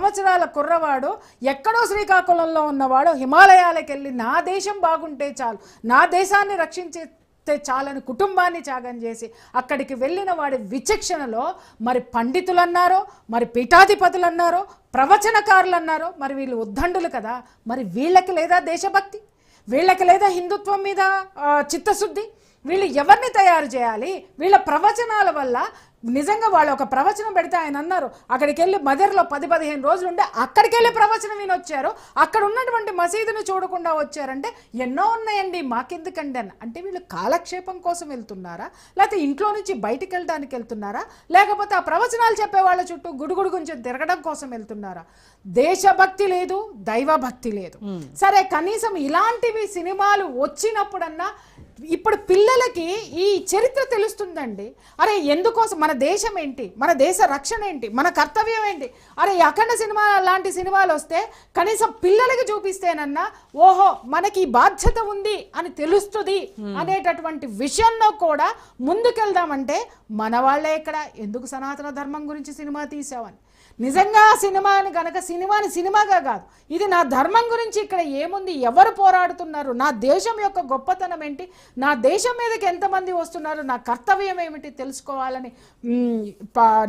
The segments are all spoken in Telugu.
సంవత్సరాల కుర్రవాడు ఎక్కడో శ్రీకాకుళంలో ఉన్నవాడు హిమాలయాలకు వెళ్ళి నా దేశం బాగుంటే చాలు, నా దేశాన్ని రక్షించే చాలని కుటుంబాన్ని త్యాగం చేసి అక్కడికి వెళ్ళిన వాడి విచక్షణలో మరి పండితులు అన్నారో, మరి పీఠాధిపతులు అన్నారో, ప్రవచనకారులు అన్నారో, మరి వీళ్ళు ఉద్దండులు కదా, మరి వీళ్ళకి లేదా దేశభక్తి, వీళ్ళకి లేదా హిందుత్వం మీద చిత్తశుద్ధి? వీళ్ళు ఎవరిని తయారు చేయాలి? వీళ్ళ ప్రవచనాల వల్ల నిజంగా వాళ్ళు ఒక ప్రవచనం పెడితే ఆయన అన్నారు అక్కడికి వెళ్ళి మదర్లో 10-15 రోజులు ఉంటే అక్కడికి వెళ్ళి ప్రవచనం వినొచ్చారు, అక్కడ ఉన్నటువంటి మసీదును చూడకుండా వచ్చారంటే ఎన్నో ఉన్నాయండి మాకెందుకండి అని. అంటే వీళ్ళు కాలక్షేపం కోసం వెళ్తున్నారా, లేకపోతే ఇంట్లో నుంచి బయటికి వెళ్ళడానికి వెళ్తున్నారా, లేకపోతే ఆ ప్రవచనాలు చెప్పే వాళ్ళ చుట్టూ గుడుగుడు కొంచెం తిరగడం కోసం వెళ్తున్నారా? దేశభక్తి లేదు, దైవభక్తి లేదు. సరే కనీసం ఇలాంటివి సినిమాలు వచ్చినప్పుడన్నా ఇప్పుడు పిల్లలకి ఈ చరిత్ర తెలుస్తుందండి. అరే ఎందుకోసం, మన దేశం ఏంటి, మన దేశ రక్షణ ఏంటి, మన కర్తవ్యం ఏంటి, అరే అఖండ సినిమా లాంటి సినిమాలు వస్తే కనీసం పిల్లలకి చూపిస్తేనన్నా ఓహో మనకి ఈ బాధ్యత ఉంది అని తెలుస్తుంది అనేటటువంటి విషయంలో కూడా ముందుకెళ్దామంటే మన వాళ్ళే ఇక్కడ ఎందుకు సనాతన ధర్మం గురించి సినిమా తీసావని. నిజంగా సినిమాని కనుక సినిమాగా కాదు, ఇది నా ధర్మం గురించి ఇక్కడ ఏముంది, ఎవరు పోరాడుతున్నారు, నా దేశం యొక్క గొప్పతనం ఏంటి, నా దేశం మీదకి ఎంతమంది వస్తున్నారు, నా కర్తవ్యం ఏమిటి తెలుసుకోవాలని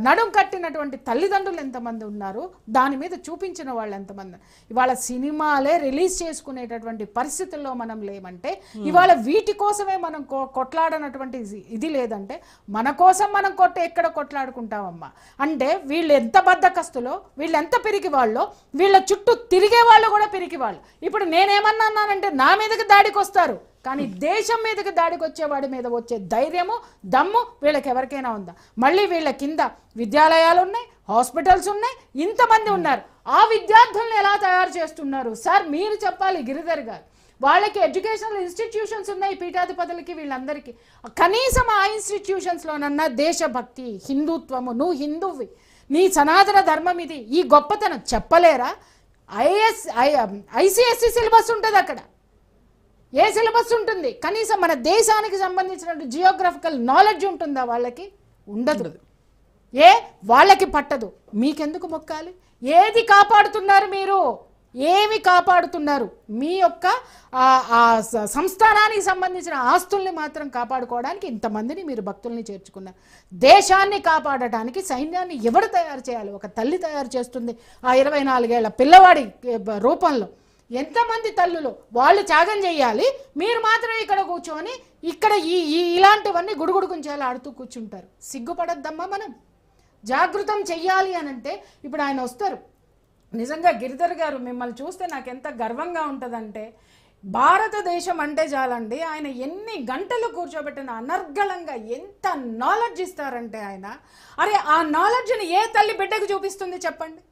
నడుం కట్టినటువంటి తల్లిదండ్రులు ఎంతమంది ఉన్నారు, దాని మీద చూపించిన వాళ్ళు ఎంతమంది. ఇవాళ సినిమాలే రిలీజ్ చేసుకునేటటువంటి పరిస్థితుల్లో మనం లేమంటే, ఇవాళ వీటి కోసమే మనం కొట్లాడనటువంటి ఇది లేదంటే మన కోసం మనం ఎక్కడ కొట్లాడుకుంటామమ్మా. అంటే వీళ్ళు ఎంత బద్దకస్తులో, వీళ్ళు ఎంత పిరికి వాళ్ళో, వీళ్ళ చుట్టూ తిరిగే వాళ్ళు కూడా పిరికి వాళ్ళు. ఇప్పుడు నేనేమన్నానంటే నా మీదకి దాడికి వస్తారు, కానీ దేశం మీదకి దాడికి వచ్చేవాడి మీద వచ్చే ధైర్యము దమ్ము వీళ్ళకి ఎవరికైనా ఉందా? మళ్ళీ వీళ్ళ కింద విద్యాలయాలు ఉన్నాయి, హాస్పిటల్స్ ఉన్నాయి, ఇంతమంది ఉన్నారు. ఆ విద్యార్థులను ఎలా తయారు చేస్తున్నారు సార్ మీరు చెప్పాలి గిరిధర్ గారు. వాళ్ళకి ఎడ్యుకేషనల్ ఇన్స్టిట్యూషన్స్ ఉన్నాయి పీఠాధిపతులకి, వీళ్ళందరికీ కనీసం ఆ ఇన్స్టిట్యూషన్స్లోనన్నా దేశభక్తి, హిందుత్వము, నువ్వు హిందువి, నీ సనాతన ధర్మం ఇది, ఈ గొప్పతనం చెప్పలేరా? ఐసిఎస్సి సిలబస్ ఉంటుంది అక్కడ, ఏ సిలబస్ ఉంటుంది? కనీసం మన దేశానికి సంబంధించిన జియోగ్రఫికల్ నాలెడ్జ్ ఉంటుందా వాళ్ళకి? ఉండదు. వాళ్ళకి పట్టదు. మీకెందుకు మొక్కాలి? ఏది కాపాడుతున్నారు మీరు? ఏమి కాపాడుతున్నారు? మీ యొక్క సంస్థానానికి సంబంధించిన ఆస్తుల్ని మాత్రం కాపాడుకోవడానికి ఇంతమందిని మీరు భక్తుల్ని చేర్చుకున్నారు. దేశాన్ని కాపాడటానికి సైన్యాన్ని ఎవరు తయారు చేయాలి? ఒక తల్లి తయారు చేస్తుంది ఆ 24 ఏళ్ల పిల్లవాడి రూపంలో. ఎంతమంది తల్లులు వాళ్ళు త్యాగం చేయాలి, మీరు మాత్రం ఇక్కడ కూర్చొని ఇక్కడ ఇలాంటివన్నీ గుడుగుడు గుంచేలా ఆడుతూ కూర్చుంటారు. సిగ్గుపడద్దమ్మా. మనం జాగృతం చెయ్యాలి అనంటే ఇప్పుడు ఆయన వస్తారు. నిజంగా గిరిధర్ గారు మిమ్మల్ని చూస్తే నాకు ఎంత గర్వంగా ఉంటుందంటే, భారతదేశం అంటే చాలండి ఆయన ఎన్ని గంటలు కూర్చోబెట్టిన అనర్గళంగా ఎంత నాలెడ్జ్ ఇస్తారంటే ఆయన. అరే ఆ నాలెడ్జ్ని ఏ తల్లి బిడ్డకు చూపిస్తుంది చెప్పండి?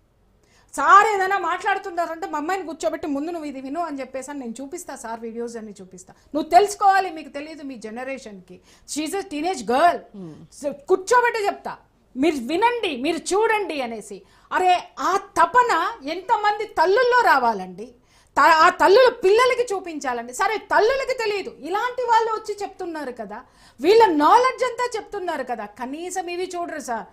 సార్ ఏదైనా మాట్లాడుతున్నారంటే మా అమ్మాయిని కూర్చోబెట్టి ముందు నువ్వు ఇది విను అని చెప్పేసి నేను చూపిస్తా సార్, వీడియోస్ అన్ని చూపిస్తా, నువ్వు తెలుసుకోవాలి, మీకు తెలియదు మీ జనరేషన్కి, షీఈస్ ఎ టీనేజ్ గర్ల్, కూర్చోబెట్టి చెప్తా, మీరు వినండి, మీరు చూడండి అనేసి. అరే ఆ తపన ఎంతమంది తల్లుల్లో రావాలండి, ఆ తల్లులు పిల్లలకి చూపించాలండి. సరే తల్లులకి తెలియదు, ఇలాంటి వాళ్ళు వచ్చి చెప్తున్నారు కదా, వీళ్ళ నాలెడ్జ్ అంతా చెప్తున్నారు కదా, కనీసం ఇవి చూడరు సార్.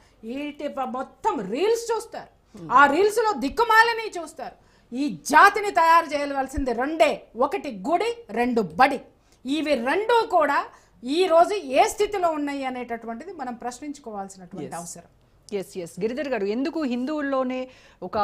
మొత్తం రీల్స్ చూస్తారు, ఆ రీల్స్లో దిక్కుమాలని చూస్తారు. ఈ జాతిని తయారు చేయవలసింది రెండే, ఒకటి గుడి, 2 బడి. ఇవి రెండూ కూడా ఈ రోజు ఏ స్థితిలో ఉన్నాయి అనేటటువంటిది మనం ప్రశ్నించుకోవాల్సినటువంటి అవసరం. గిరిధర్ గారు, ఎందుకు హిందువుల్లోనే ఒక